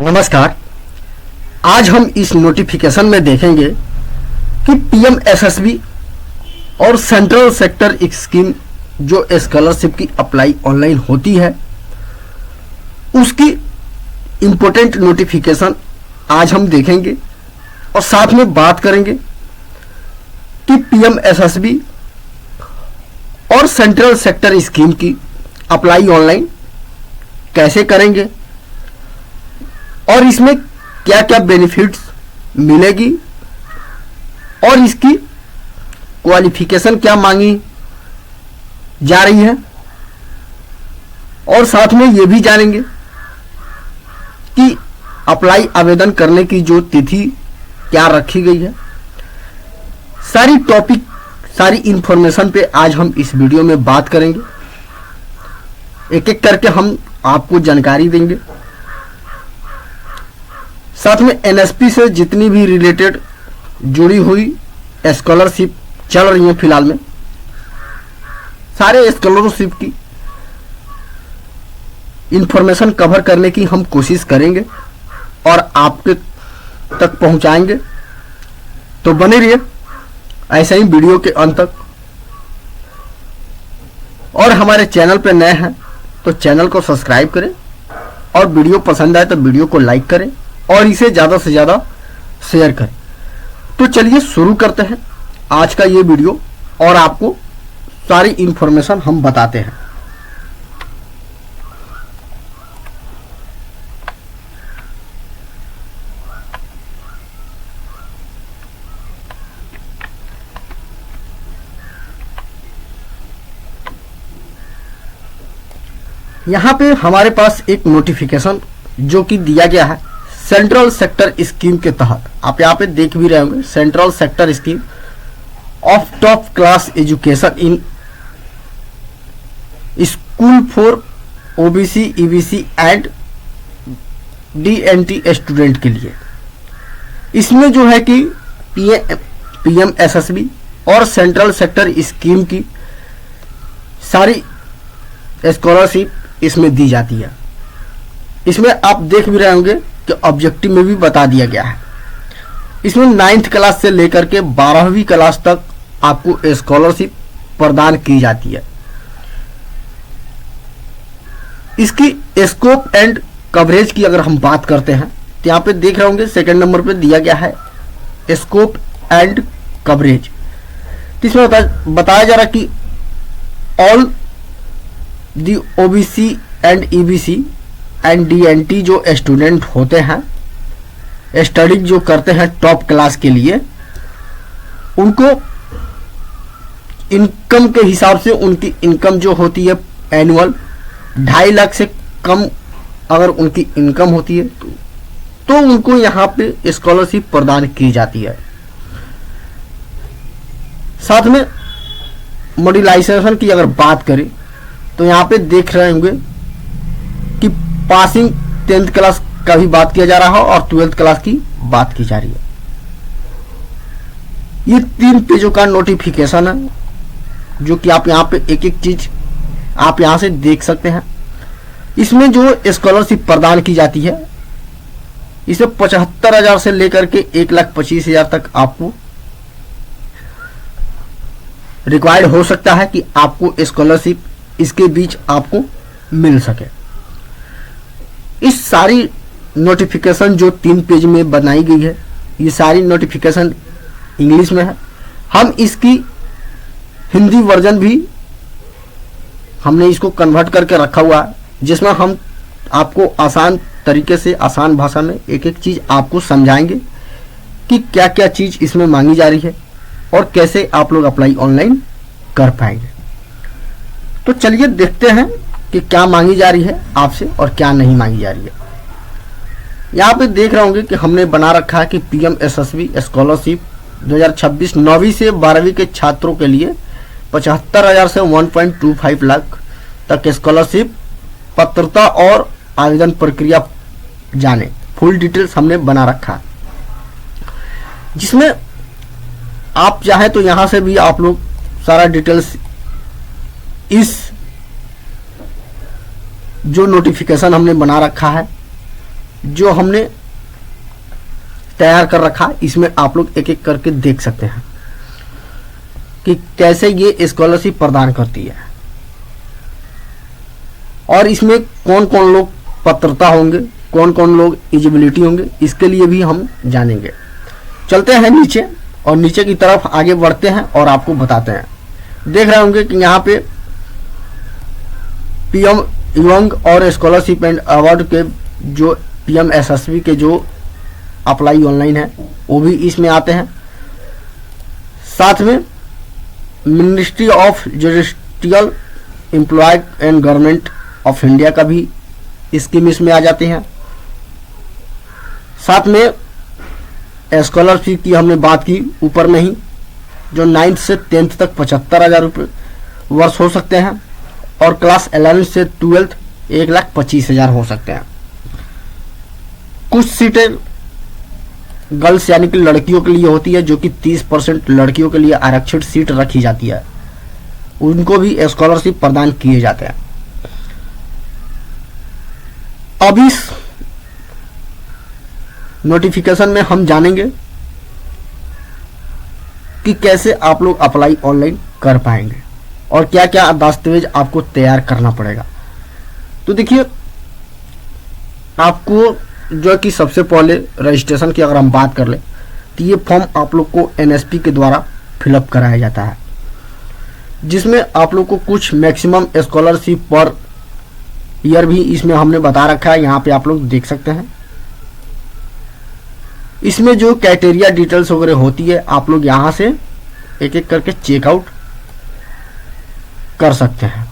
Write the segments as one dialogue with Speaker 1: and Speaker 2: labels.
Speaker 1: नमस्कार। आज हम इस नोटिफिकेशन में देखेंगे कि पीएमएसएसबी और सेंट्रल सेक्टर स्कीम जो स्कॉलरशिप की अप्लाई ऑनलाइन होती है उसकी इम्पोर्टेंट नोटिफिकेशन आज हम देखेंगे और साथ में बात करेंगे कि पीएमएसएसबी और सेंट्रल सेक्टर स्कीम की अप्लाई ऑनलाइन कैसे करेंगे और इसमें क्या क्या बेनिफिट्स मिलेगी और इसकी क्वालिफिकेशन क्या मांगी जा रही है, और साथ में ये भी जानेंगे कि अप्लाई आवेदन करने की जो तिथि क्या रखी गई है। सारी टॉपिक सारी इंफॉर्मेशन पे आज हम इस वीडियो में बात करेंगे। एक एक करके हम आपको जानकारी देंगे। साथ में एनएसपी से जितनी भी रिलेटेड जुड़ी हुई स्कॉलरशिप चल रही है फिलहाल में, सारे स्कॉलरशिप की इंफॉर्मेशन कवर करने की हम कोशिश करेंगे और आपके तक पहुंचाएंगे। तो बने रहिए ऐसे ही वीडियो के अंत तक। और हमारे चैनल पर नए हैं तो चैनल को सब्सक्राइब करें और वीडियो पसंद आए तो वीडियो को लाइक करें और इसे ज़्यादा से ज़्यादा शेयर करें। तो चलिए शुरू करते हैं आज का ये वीडियो और आपको सारी इंफॉर्मेशन हम बताते हैं। यहाँ पे हमारे पास एक नोटिफिकेशन जो कि दिया गया है सेंट्रल सेक्टर स्कीम के तहत। आप यहाँ पे देख भी रहे होंगे, central sector scheme of top class education in school for OBC EBC and DNT student के लिए। इसमें जो है कि पीएमएसएसबी और सेंट्रल सेक्टर स्कीम की सारी स्कॉलरशिप इसमें दी जाती है। इसमें आप देख भी रहे होंगे कि ऑब्जेक्टिव में भी बता दिया गया है। इसमें 9th क्लास से लेकर के 12वीं क्लास तक आपको स्कॉलरशिप प्रदान की जाती है। इसकी स्कोप एंड कवरेज की अगर हम बात करते हैं तो यहाँ पे देख रहे होंगे सेकंड नंबर पे दिया गया है स्कोप एंड कवरेज। इसमें बताया जा रहा है कि all the OBC and EBC and DNT जो स्टूडेंट होते हैं, स्टडी जो करते हैं टॉप क्लास के लिए, उनको इनकम के हिसाब से उनकी इनकम जो होती है एनुअल 2.5 लाख से कम अगर उनकी इनकम होती है तो उनको यहाँ पे स्कॉलरशिप प्रदान की जाती है। साथ में मॉड्यूलाइजेशन की अगर बात करें तो यहाँ पे देख रहे होंगे कि पासिंग 10th क्लास का भी बात किया जा रहा है और 12th क्लास की बात की जा रही है। ये 3 पेजों का नोटिफिकेशन है जो कि आप यहाँ पे एक एक चीज आप यहाँ से देख सकते हैं। इसमें जो स्कॉलरशिप प्रदान की जाती है इसे 75,000 से लेकर के 1,25,000 तक आपको रिक्वायर्ड हो सकता है कि आपको स्कॉलरशिप इसके बीच आपको मिल सके। इस सारी नोटिफिकेशन जो 3 पेज में बनाई गई है, ये सारी नोटिफिकेशन इंग्लिश में है। हम इसकी हिंदी वर्जन भी हमने इसको कन्वर्ट करके रखा हुआ है जिसमें हम आपको आसान तरीके से आसान भाषा में एक एक चीज़ आपको समझाएंगे कि क्या क्या चीज़ इसमें मांगी जा रही है और कैसे आप लोग अप्लाई ऑनलाइन कर पाएंगे। तो चलिए देखते हैं कि क्या मांगी जा रही है आपसे और क्या नहीं मांगी जा रही है। यहाँ पे देख रहे होंगे कि हमने बना रखा है कि पीएमएसएसबी स्कॉलरशिप 2026 9वीं से 12वीं के छात्रों के लिए 75,000 से 1.25 लाख तक स्कॉलरशिप पात्रता और आवेदन प्रक्रिया जाने फुल डिटेल्स हमने बना रखा है, जिसमें आप चाहे तो यहाँ से भी आप लोग सारा डिटेल्स इस जो नोटिफिकेशन हमने बना रखा है जो हमने तैयार कर रखा, इसमें आप लोग एक एक करके देख सकते हैं कि कैसे ये स्कॉलरशिप प्रदान करती है और इसमें कौन कौन लोग पात्रता होंगे, कौन कौन लोग एलिजिबिलिटी होंगे, इसके लिए भी हम जानेंगे। चलते हैं नीचे और नीचे की तरफ आगे बढ़ते हैं और आपको बताते हैं। देख रहे होंगे कि यहाँ पे पीएम यंग और स्कॉलरशिप एंड अवार्ड के जो पीएम एसएसबी के जो अप्लाई ऑनलाइन है वो भी इसमें आते हैं। साथ में ministry of judicial employ and government of India का भी स्कीम इसमें आ जाती हैं। साथ में स्कॉलरशिप की हमने बात की ऊपर में ही, जो 9th से 10th तक 75,000 रुपये वर्ष हो सकते हैं और क्लास 11 से 12th 1,25,000 हो सकते हैं। कुछ सीटें गर्ल्स यानी कि लड़कियों के लिए होती है, जो कि 30% लड़कियों के लिए आरक्षित सीट रखी जाती है, उनको भी स्कॉलरशिप प्रदान किए जाते हैं। अब इस नोटिफिकेशन में हम जानेंगे कि कैसे आप लोग अप्लाई ऑनलाइन कर पाएंगे और क्या क्या दस्तावेज आपको तैयार करना पड़ेगा। तो देखिए, आपको जो कि सबसे पहले रजिस्ट्रेशन की अगर हम बात कर ले तो ये फॉर्म आप लोग को एनएसपी के द्वारा फिलअप कराया जाता है, जिसमें आप लोग को कुछ मैक्सिमम स्कॉलरशिप पर ईयर भी इसमें हमने बता रखा है। यहाँ पे आप लोग देख सकते हैं, इसमें जो क्राइटेरिया डिटेल्स वगैरह होती है आप लोग यहाँ से एक एक करके चेकआउट कर सकते हैं।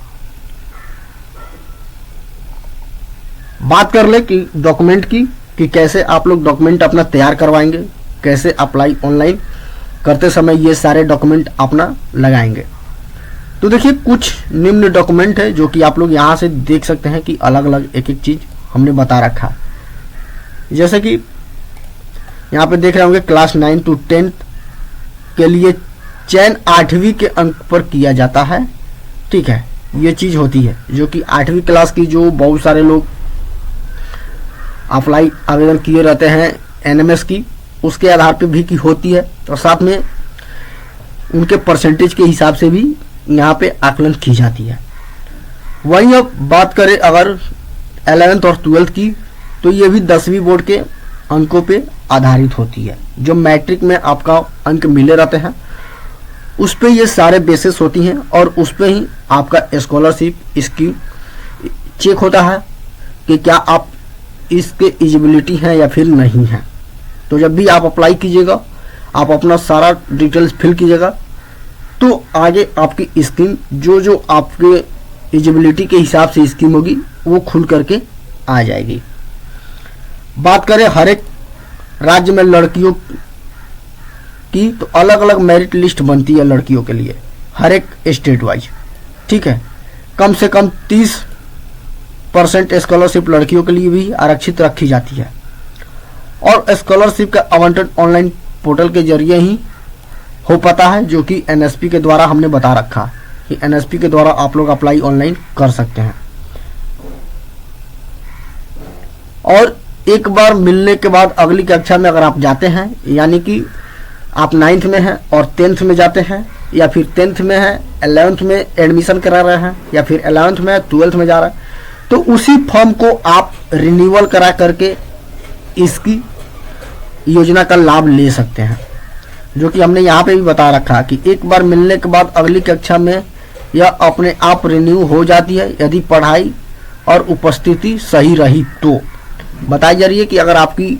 Speaker 1: बात कर ले कि डॉक्यूमेंट की, कि कैसे आप लोग डॉक्यूमेंट अपना तैयार करवाएंगे, कैसे अप्लाई ऑनलाइन करते समय ये सारे डॉक्यूमेंट अपना लगाएंगे। तो देखिए, कुछ निम्न डॉक्यूमेंट है जो कि आप लोग यहाँ से देख सकते हैं कि अलग अलग एक एक चीज हमने बता रखा है। जैसे कि यहाँ पे देख रहे होंगे क्लास 9 to 10 के लिए चयन 8वीं के अंक पर किया जाता है। ठीक है, ये चीज होती है जो कि 8वीं क्लास की जो बहुत सारे लोग अप्लाई आवेदन किए रहते हैं एनएमएस की, उसके आधार पे भी की होती है और साथ में उनके परसेंटेज के हिसाब से भी यहाँ पे आकलन की जाती है। वहीं अब बात करें अगर 11th और 12th की, तो ये भी 10वीं बोर्ड के अंकों पे आधारित होती है। जो मैट्रिक में आपका अंक मिले रहते हैं उस पे ये सारे बेसिस होती हैं और उस पे ही आपका स्कॉलरशिप स्कीम चेक होता है कि क्या आप इसके एलिजिबिलिटी हैं या फिर नहीं है। तो जब भी आप अप्लाई कीजिएगा, आप अपना सारा डिटेल्स फिल कीजिएगा, तो आगे आपकी स्कीम जो आपके एलिजिबिलिटी के हिसाब से स्कीम होगी वो खुल करके आ जाएगी। बात करें हर एक राज्य में लड़कियों की, तो अलग अलग मेरिट लिस्ट बनती है लड़कियों के लिए हर एक स्टेट वाइज। ठीक है, कम से कम 30% स्कॉलरशिप लड़कियों के लिए भी आरक्षित रखी जाती है और स्कॉलरशिप का आवंटन ऑनलाइन पोर्टल के जरिए ही हो पाता है, जो कि एनएसपी के द्वारा हमने बता रखा कि एनएसपी के द्वारा आप लोग अप्लाई ऑनलाइन कर सकते हैं। और एक बार मिलने के बाद अगली कक्षा में अगर आप जाते हैं, यानी कि आप 9th में हैं और 10th में जाते हैं, या फिर 10th में है 11th में एडमिशन करा रहे हैं, या फिर 11th में 12th में जा रहे हैं, तो उसी फॉर्म को आप रिन्यूअल करा करके इसकी योजना का लाभ ले सकते हैं, जो कि हमने यहाँ पे भी बता रखा कि एक बार मिलने के बाद अगली कक्षा में यह अपने आप रिन्यू हो जाती है यदि पढ़ाई और उपस्थिति सही रही। तो बताई जा रही है कि अगर आपकी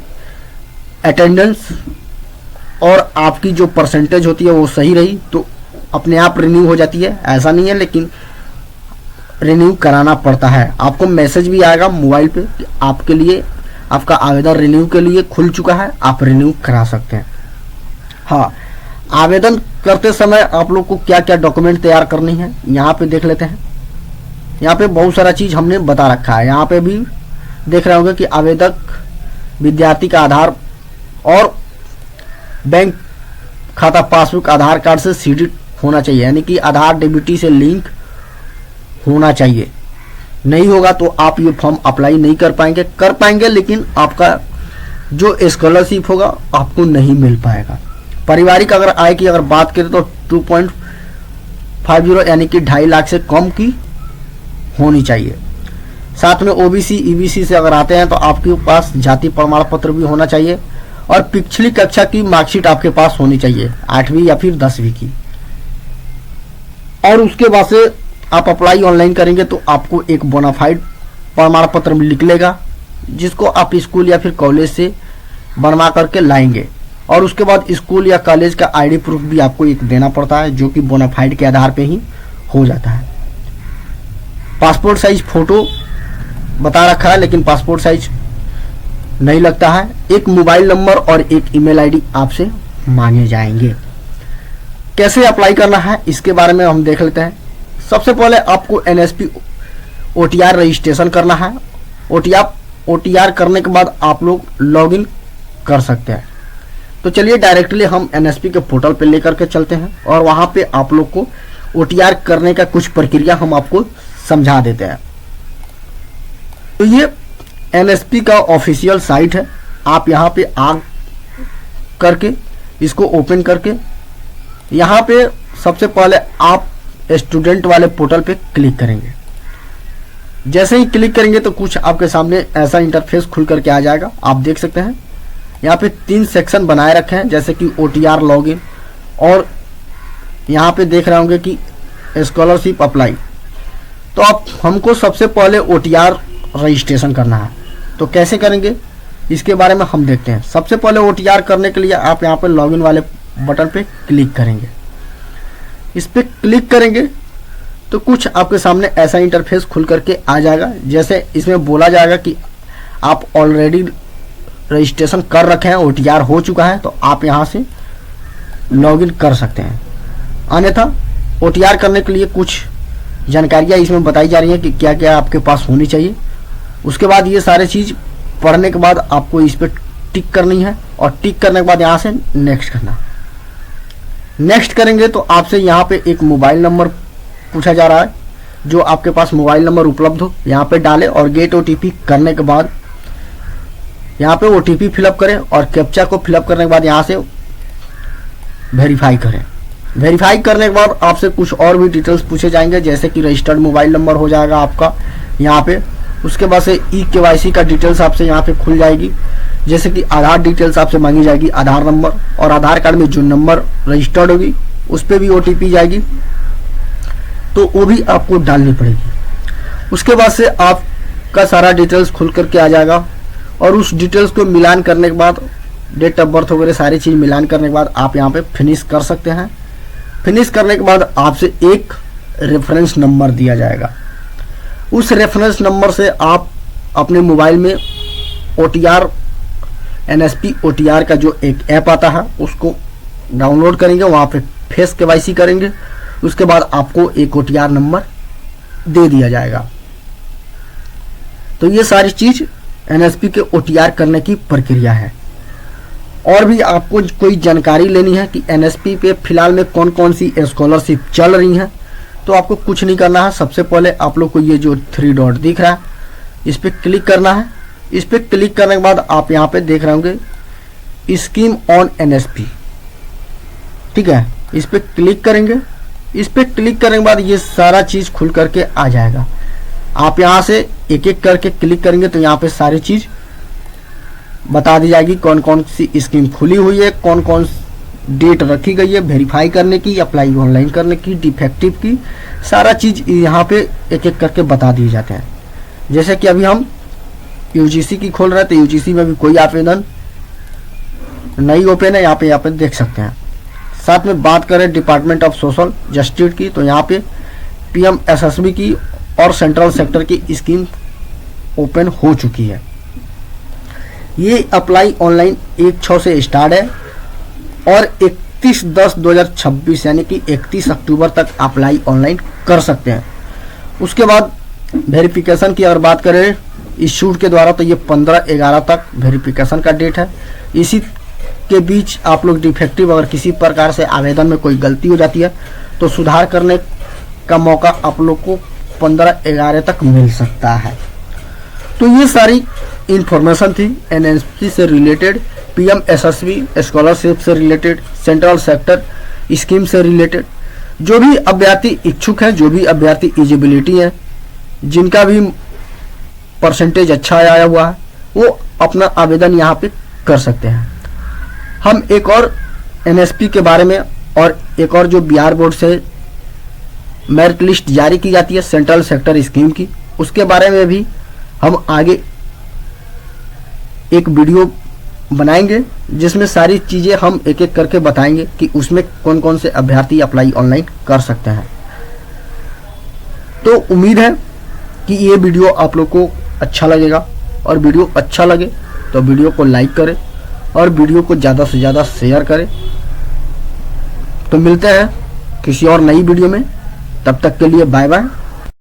Speaker 1: अटेंडेंस और आपकी जो परसेंटेज होती है वो सही रही तो अपने आप रिन्यू हो जाती है। ऐसा नहीं है, लेकिन रिन्यू कराना पड़ता है। आपको मैसेज भी आएगा मोबाइल पे कि आपके लिए आपका आवेदन रिन्यू के लिए खुल चुका है, आप रिन्यू करा सकते हैं। हाँ, आवेदन करते समय आप लोग को क्या क्या डॉक्यूमेंट तैयार करनी है यहाँ पे देख लेते हैं। यहाँ पे बहुत सारा चीज हमने बता रखा है। यहाँ पे भी देख रहे होंगे कि आवेदक विद्यार्थी का आधार और बैंक खाता पासबुक आधार कार्ड से सीडिट होना चाहिए, यानी कि आधार डीबीटी से लिंक होना चाहिए। नहीं होगा तो आप ये फॉर्म अप्लाई नहीं कर पाएंगे लेकिन आपका जो स्कॉलरशिप होगा आपको नहीं मिल पाएगा। पारिवारिक अगर आय की अगर बात करें तो 2.50 यानी कि 2.5 लाख से कम की होनी चाहिए। साथ में ओबीसी ईबीसी से अगर आते हैं तो आपके पास जाति प्रमाण पत्र भी होना चाहिए और पिछली कक्षा की मार्कशीट आपके पास होनी चाहिए, 8वीं या फिर 10वीं की। और उसके बाद से आप अप्लाई ऑनलाइन करेंगे तो आपको एक बोनाफाइड प्रमाण पत्र निकलेगा जिसको आप स्कूल या फिर कॉलेज से बनवा करके लाएंगे। और उसके बाद स्कूल या कॉलेज का आईडी प्रूफ भी आपको एक देना पड़ता है जो कि बोनाफाइड के आधार पे ही हो जाता है। पासपोर्ट साइज फोटो बता रखा है लेकिन पासपोर्ट साइज नहीं लगता है। एक मोबाइल नंबर और एक ईमेल आईडी आपसे मांगे जाएंगे। कैसे अप्लाई करना है इसके बारे में हम देख लेते हैं। सबसे पहले आपको एनएसपी ओटीआर रजिस्ट्रेशन करना है। ओटीआर करने के बाद आप लोग लॉगिन कर सकते हैं। तो चलिए डायरेक्टली हम एनएसपी के पोर्टल पे लेकर के चलते हैं और वहां पे आप लोग को ओटीआर करने का कुछ प्रक्रिया हम आपको समझा देते हैं। तो ये एनएसपी का ऑफिशियल साइट है। आप यहाँ पे आ करके इसको ओपन करके यहाँ पे सबसे पहले आप स्टूडेंट वाले पोर्टल पे क्लिक करेंगे। जैसे ही क्लिक करेंगे तो कुछ आपके सामने ऐसा इंटरफेस खुल करके आ जाएगा। आप देख सकते हैं यहाँ पे 3 सेक्शन बनाए रखे हैं जैसे कि ओटीआर लॉगिन और यहाँ पे देख रहे होंगे कि स्कॉलरशिप अप्लाई। तो आप हमको सबसे पहले ओटीआर रजिस्ट्रेशन करना है। तो कैसे करेंगे इसके बारे में हम देखते हैं। सबसे पहले ओटीआर करने के लिए आप यहाँ पे लॉगिन वाले बटन पे क्लिक करेंगे। इस पे क्लिक करेंगे तो कुछ आपके सामने ऐसा इंटरफेस खुल करके आ जाएगा। जैसे इसमें बोला जाएगा कि आप ऑलरेडी रजिस्ट्रेशन कर रखे हैं, ओटीआर हो चुका है तो आप यहाँ से लॉगिन कर सकते हैं। अन्यथा ओटीआर करने के लिए कुछ जानकारियाँ इसमें बताई जा रही हैं कि क्या क्या आपके पास होनी चाहिए। उसके बाद ये सारे चीज़ पढ़ने के बाद आपको इस पर टिक करनी है और टिक करने के बाद यहाँ से नेक्स्ट करना। नेक्स्ट करेंगे तो आपसे यहाँ पे एक मोबाइल नंबर पूछा जा रहा है। जो आपके पास मोबाइल नंबर उपलब्ध हो यहाँ पे डालें और गेट ओटीपी करने के बाद यहाँ पे ओटीपी फिलअप करें और कैप्चा को फिलअप करने के बाद यहाँ से वेरीफाई करें। वेरीफाई करने के बाद आपसे कुछ और भी डिटेल्स पूछे जाएंगे जैसे कि रजिस्टर्ड मोबाइल नंबर हो जाएगा आपका यहाँ पे। उसके बाद से ई-केवाईसी का डिटेल्स आपसे यहाँ पे खुल जाएगी जैसे कि आधार डिटेल्स आपसे मांगी जाएगी, आधार नंबर और आधार कार्ड में जो नंबर रजिस्टर्ड होगी उस पर भी ओटीपी जाएगी तो वो भी आपको डालनी पड़ेगी। उसके बाद से आपका सारा डिटेल्स खुल करके आ जाएगा और उस डिटेल्स को मिलान करने के बाद डेट ऑफ बर्थ वगैरह सारी चीज़ मिलान करने के बाद आप यहाँ पे फिनिश कर सकते हैं। फिनिश करने के बाद आपसे एक रेफरेंस नंबर दिया जाएगा। उस रेफरेंस नंबर से आप अपने मोबाइल में ओटीआर एनएसपी ओटीआर का जो एक ऐप आता है उसको डाउनलोड करेंगे, वहाँ पे फेस केवाईसी करेंगे। उसके बाद आपको एक ओटीआर नंबर दे दिया जाएगा। तो ये सारी चीज़ एनएसपी के ओटीआर करने की प्रक्रिया है। और भी आपको कोई जानकारी लेनी है कि एनएसपी पे फिलहाल में कौन कौन सी स्कॉलरशिप चल रही हैं तो आपको कुछ नहीं करना है। सबसे पहले आप लोग को ये जो 3 डॉट दिख रहा है इस पर क्लिक करना है। इस पर क्लिक करने के बाद आप यहाँ पे देख रहे होंगे स्कीम ऑन एनएसपी, ठीक है। इस पर क्लिक करेंगे। इस पर क्लिक करने के बाद ये सारा चीज़ खुल करके आ जाएगा। आप यहाँ से एक एक करके क्लिक करेंगे तो यहाँ पे सारी चीज़ बता दी जाएगी कौन कौन सी स्कीम खुली हुई है, कौन कौन डेट रखी गई है वेरीफाई करने की, अप्लाई ऑनलाइन करने की, डिफेक्टिव की, सारा चीज़ यहाँ पे एक एक करके बता दिए जाते हैं। जैसे कि अभी हम यूजीसी की खोल रहे हैं तो यूजीसी में भी कोई आवेदन नहीं ओपन है, यहाँ पे देख सकते हैं। साथ में बात करें डिपार्टमेंट ऑफ सोशल जस्टिस की तो यहाँ पे पीएमएसएसबी की और सेंट्रल सेक्टर की स्कीम ओपन हो चुकी है। ये अप्लाई ऑनलाइन 1/6 से स्टार्ट है और 31/10/2026 यानी कि 31 अक्टूबर तक अप्लाई ऑनलाइन कर सकते हैं। उसके बाद वेरिफिकेशन की अगर बात करें इशूड के द्वारा तो ये 15/11 तक वेरिफिकेशन का डेट है। इसी के बीच आप लोग डिफेक्टिव अगर किसी प्रकार से आवेदन में कोई गलती हो जाती है तो सुधार करने का मौका आप लोग को 15/11 तक मिल सकता है। तो ये सारी इंफॉर्मेशन थी एनएसपी से रिलेटेड, पीएम एसएसबी स्कॉलरशिप से रिलेटेड, सेंट्रल सेक्टर स्कीम से रिलेटेड। जो भी अभ्यर्थी इच्छुक हैं, जो भी अभ्यर्थी एलिजिबिलिटी है, जिनका भी परसेंटेज अच्छा आया हुआ है, वो अपना आवेदन यहाँ पे कर सकते हैं। हम एक और एनएसपी के बारे में और एक और जो बिहार बोर्ड से मेरिट लिस्ट जारी की जाती है सेंट्रल सेक्टर स्कीम की, उसके बारे में भी हम आगे एक वीडियो बनाएंगे जिसमें सारी चीज़ें हम एक एक करके बताएंगे कि उसमें कौन कौन से अभ्यर्थी अप्लाई ऑनलाइन कर सकते हैं। तो उम्मीद है कि ये वीडियो आप लोग को अच्छा लगेगा, और वीडियो अच्छा लगे तो वीडियो को लाइक करें और वीडियो को ज़्यादा से ज़्यादा शेयर करें। तो मिलते हैं किसी और नई वीडियो में, तब तक के लिए बाय बाय।